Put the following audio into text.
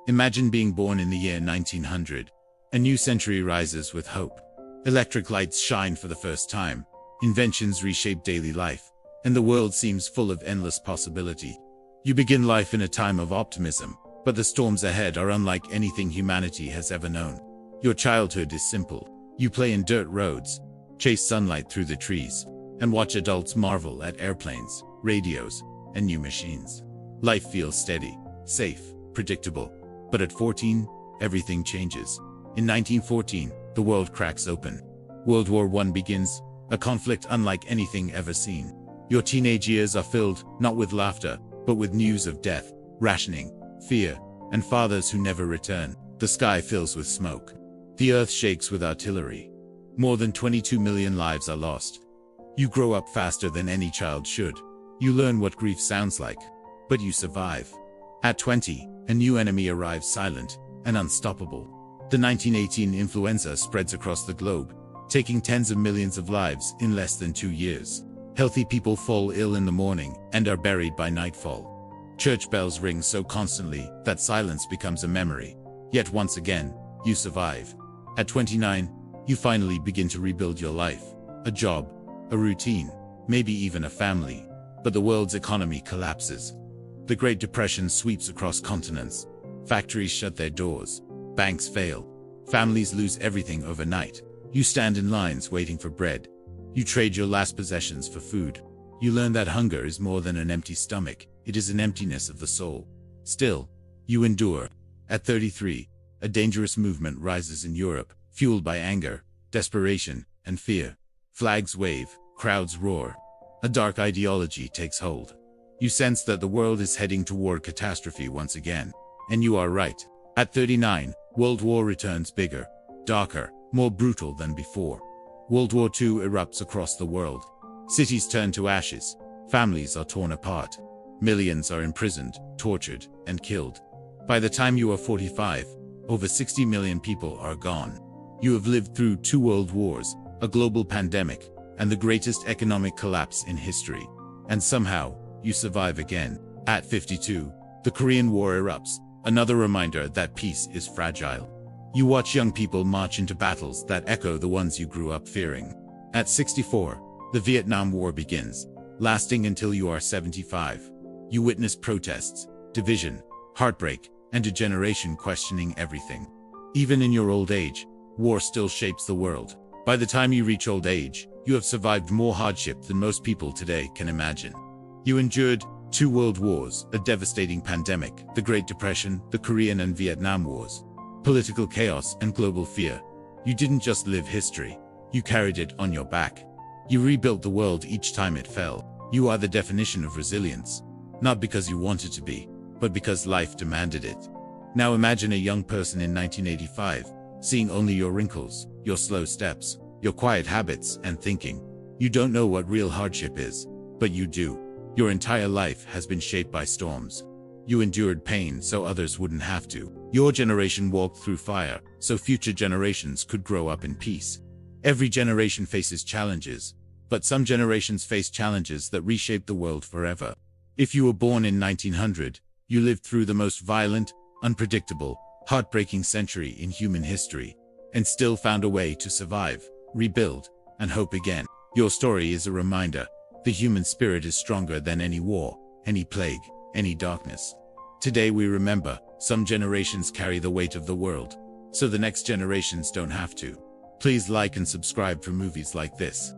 Imagine being born in the year 1900. A new century rises with hope. Electric lights shine for the first time. Inventions reshape daily life, and the world seems full of endless possibility. You begin life in a time of optimism, but the storms ahead are unlike anything humanity has ever known. Your childhood is simple. You play in dirt roads, chase sunlight through the trees, and watch adults marvel at airplanes, radios, and new machines. Life feels steady, safe, predictable. But at 14, everything changes. In 1914, the world cracks open. World War I begins, a conflict unlike anything ever seen. Your teenage years are filled, not with laughter, but with news of death, rationing, fear, and fathers who never return. The sky fills with smoke. The earth shakes with artillery. More than 22 million lives are lost. You grow up faster than any child should. You learn what grief sounds like, but you survive. At 20, a new enemy arrives, silent and unstoppable. The 1918 influenza spreads across the globe, taking tens of millions of lives in less than 2 years. Healthy people fall ill in the morning and are buried by nightfall. Church bells ring so constantly that silence becomes a memory. Yet once again, you survive. At 29, you finally begin to rebuild your life. A job, a routine, maybe even a family. But the world's economy collapses. The Great Depression sweeps across continents. Factories shut their doors. Banks fail. Families lose everything overnight. You stand in lines waiting for bread. You trade your last possessions for food. You learn that hunger is more than an empty stomach. It is an emptiness of the soul. Still, you endure. At 33, a dangerous movement rises in Europe, fueled by anger, desperation, and fear. Flags wave, crowds roar. A dark ideology takes hold. You sense that the world is heading toward catastrophe once again. And you are right. At 39, World War returns, bigger, darker, more brutal than before. World War II erupts across the world. Cities turn to ashes. Families are torn apart. Millions are imprisoned, tortured, and killed. By the time you are 45, over 60 million people are gone. You have lived through 2 world wars, a global pandemic, and the greatest economic collapse in history. And somehow, you survive again. At 52, the Korean War erupts, another reminder that peace is fragile. You watch young people march into battles that echo the ones you grew up fearing. At 64, the Vietnam War begins, lasting until you are 75. You witness protests, division, heartbreak, and a generation questioning everything. Even in your old age, war still shapes the world. By the time you reach old age, you have survived more hardship than most people today can imagine. You endured 2 world wars, a devastating pandemic, the Great Depression, the Korean and Vietnam Wars, political chaos, and global fear. You didn't just live history, you carried it on your back. You rebuilt the world each time it fell. You are the definition of resilience, not because you wanted to be, but because life demanded it. Now imagine a young person in 1985, seeing only your wrinkles, your slow steps, your quiet habits, and thinking, you don't know what real hardship is, but you do. Your entire life has been shaped by storms. You endured pain so others wouldn't have to. Your generation walked through fire so future generations could grow up in peace. Every generation faces challenges, but some generations face challenges that reshape the world forever. If you were born in 1900, you lived through the most violent, unpredictable, heartbreaking century in human history, and still found a way to survive, rebuild, and hope again. Your story is a reminder. The human spirit is stronger than any war, any plague, any darkness. Today we remember, some generations carry the weight of the world, so the next generations don't have to. Please like and subscribe for movies like this.